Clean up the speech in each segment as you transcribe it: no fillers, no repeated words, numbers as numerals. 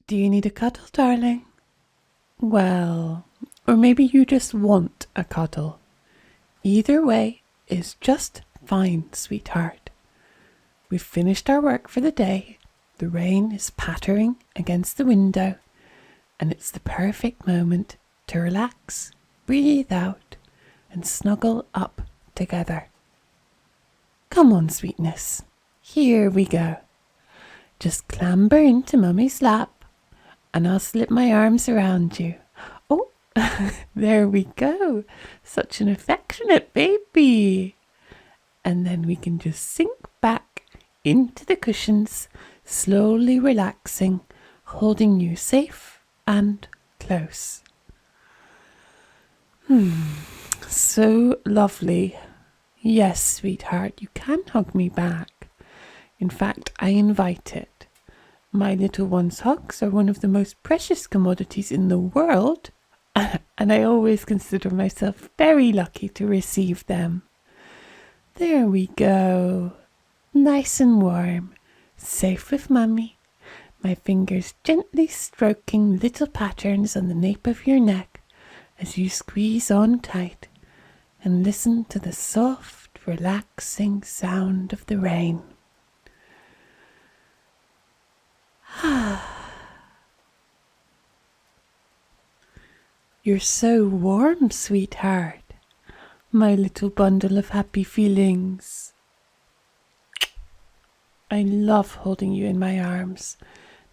Do you need a cuddle, darling? Well, or maybe you just want a cuddle. Either way is just fine, sweetheart. We've finished our work for the day. The rain is pattering against the window, and it's the perfect moment to relax, breathe out, and snuggle up together. Come on, sweetness. Here we go. Just clamber into Mummy's lap, and I'll slip my arms around you. Oh, there we go. Such an affectionate baby. And then we can just sink back into the cushions, slowly relaxing, holding you safe and close. So lovely. Yes, sweetheart, you can hug me back. In fact, I invite it. My little one's hugs are one of the most precious commodities in the world, and I always consider myself very lucky to receive them. There we go. Nice and warm, safe with Mummy. My fingers gently stroking little patterns on the nape of your neck as you squeeze on tight and listen to the soft, relaxing sound of the rain. You're so warm, sweetheart. My little bundle of happy feelings. I love holding you in my arms,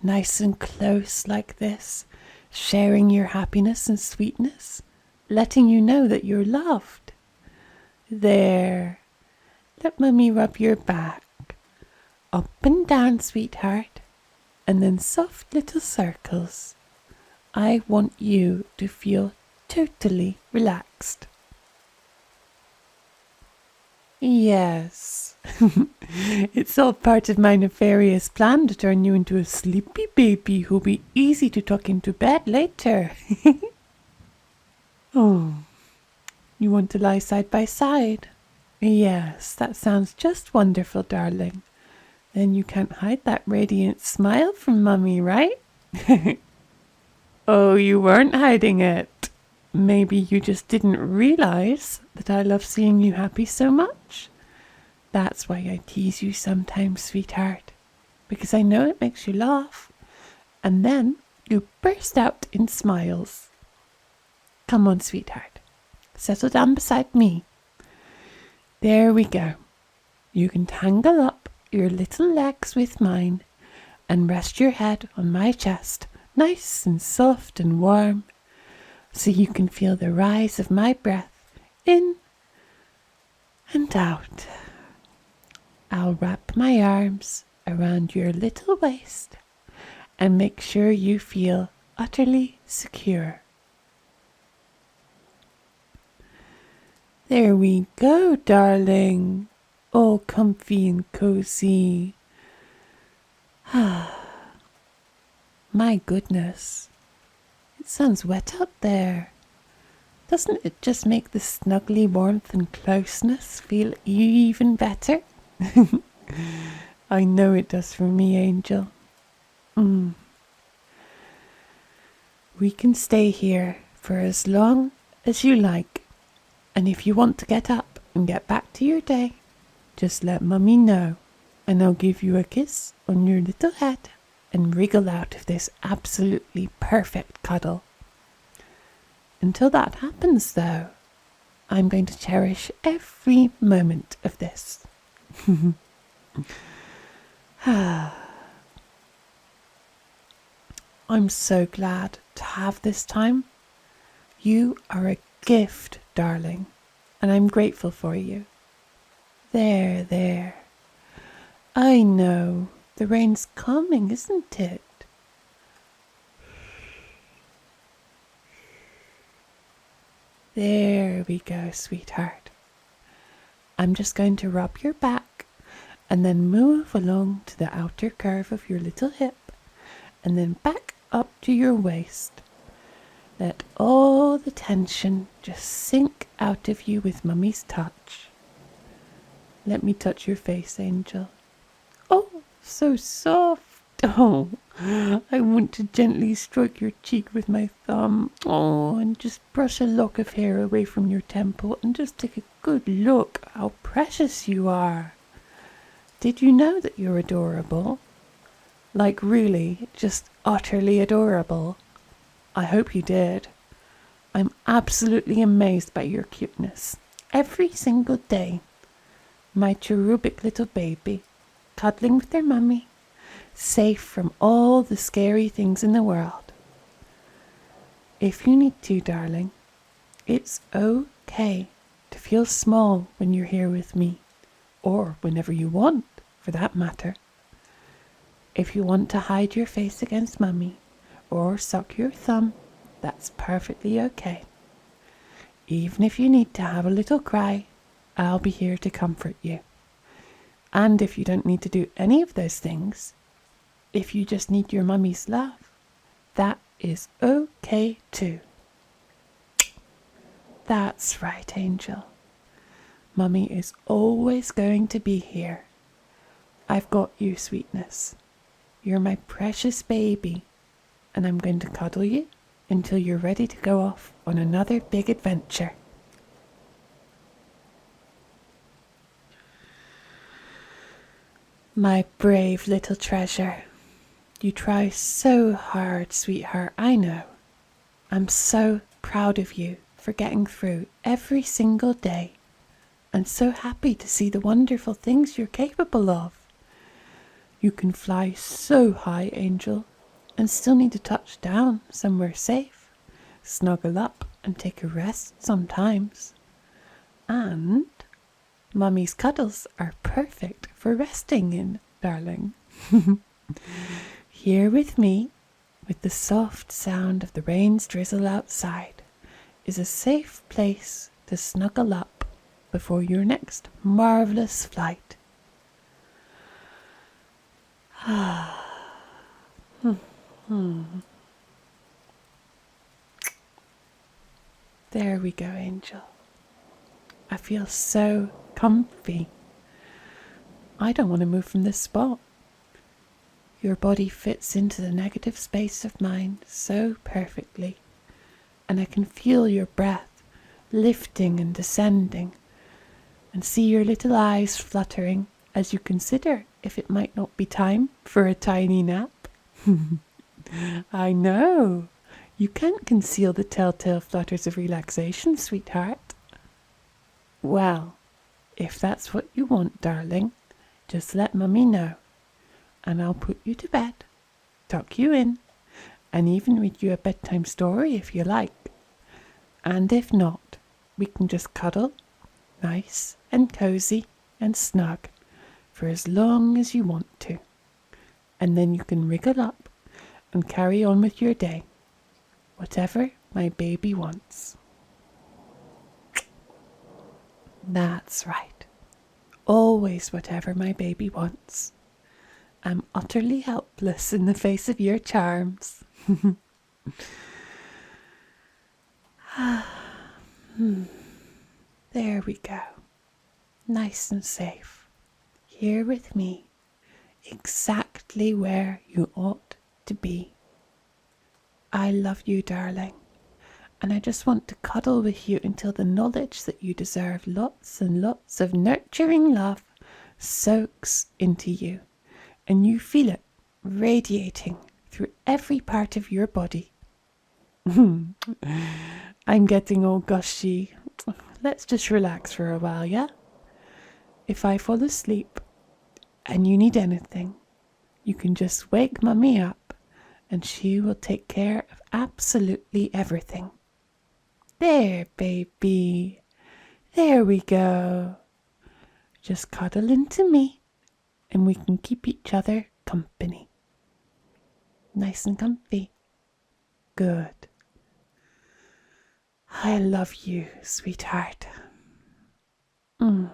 nice and close like this, sharing your happiness and sweetness, letting you know that you're loved. There. Let Mummy rub your back. Up and down, sweetheart. And then soft little circles. I want you to feel totally relaxed. Yes. It's all part of my nefarious plan to turn you into a sleepy baby who'll be easy to tuck into bed later. Oh, you want to lie side by side? Yes, that sounds just wonderful, darling. Then you can't hide that radiant smile from Mummy, right? Oh, you weren't hiding it. Maybe you just didn't realize that I love seeing you happy so much. That's why I tease you sometimes, sweetheart, because I know it makes you laugh. And then you burst out in smiles. Come on, sweetheart. Settle down beside me. There we go. You can tangle up your little legs with mine and rest your head on my chest, nice and soft and warm, so you can feel the rise of my breath in and out. I'll wrap my arms around your little waist and make sure you feel utterly secure. There we go, darling. All comfy and cozy. My goodness. It sounds wet out there. Doesn't it just make the snuggly warmth and closeness feel even better? I know it does for me, Angel. We can stay here for as long as you like. And if you want to get up and get back to your day, just let Mummy know, and I'll give you a kiss on your little head and wriggle out of this absolutely perfect cuddle. Until that happens, though, I'm going to cherish every moment of this. I'm so glad to have this time. You are a gift, darling, and I'm grateful for you. There. I know, the rain's coming, isn't it? There we go, sweetheart. I'm just going to rub your back and then move along to the outer curve of your little hip and then back up to your waist. Let all the tension just sink out of you with Mummy's touch. Let me touch your face, Angel. Oh, so soft. Oh, I want to gently stroke your cheek with my thumb. Oh, and just brush a lock of hair away from your temple and just take a good look how precious you are. Did you know that you're adorable? Like really, just utterly adorable. I hope you did. I'm absolutely amazed by your cuteness. Every single day. My cherubic little baby, cuddling with their mummy, safe from all the scary things in the world. If you need to, darling, it's okay to feel small when you're here with me, or whenever you want, for that matter. If you want to hide your face against mummy, or suck your thumb, that's perfectly okay. Even if you need to have a little cry, I'll be here to comfort you. And if you don't need to do any of those things, if you just need your mummy's love, that is okay too. That's right, Angel. Mummy is always going to be here. I've got you, sweetness. You're my precious baby, and I'm going to cuddle you until you're ready to go off on another big adventure. My brave little treasure. You try so hard, sweetheart, I know. I'm so proud of you for getting through every single day, and so happy to see the wonderful things you're capable of. You can fly so high, Angel, and still need to touch down somewhere safe, snuggle up and take a rest sometimes. And Mummy's cuddles are perfect for resting in, darling. Here with me, with the soft sound of the rain's drizzle outside, is a safe place to snuggle up before your next marvellous flight. There we go, Angel. I feel so comfy. I don't want to move from this spot. Your body fits into the negative space of mine so perfectly, and I can feel your breath lifting and descending, and see your little eyes fluttering as you consider if it might not be time for a tiny nap. I know. You can't conceal the telltale flutters of relaxation, sweetheart. Well, if that's what you want, darling, just let Mummy know, and I'll put you to bed, tuck you in, and even read you a bedtime story if you like. And if not, we can just cuddle, nice and cozy and snug, for as long as you want to. And then you can wriggle up and carry on with your day, whatever my baby wants. That's right. Always whatever my baby wants. I'm utterly helpless in the face of your charms. There we go. Nice and safe. Here with me. Exactly where you ought to be. I love you, darling. And I just want to cuddle with you until the knowledge that you deserve lots and lots of nurturing love soaks into you, and you feel it radiating through every part of your body. I'm getting all gushy. Let's just relax for a while, yeah? If I fall asleep and you need anything, you can just wake Mummy up and she will take care of absolutely everything. There, baby. There we go. Just cuddle into me and we can keep each other company. Nice and comfy. Good. I love you, sweetheart. Mm.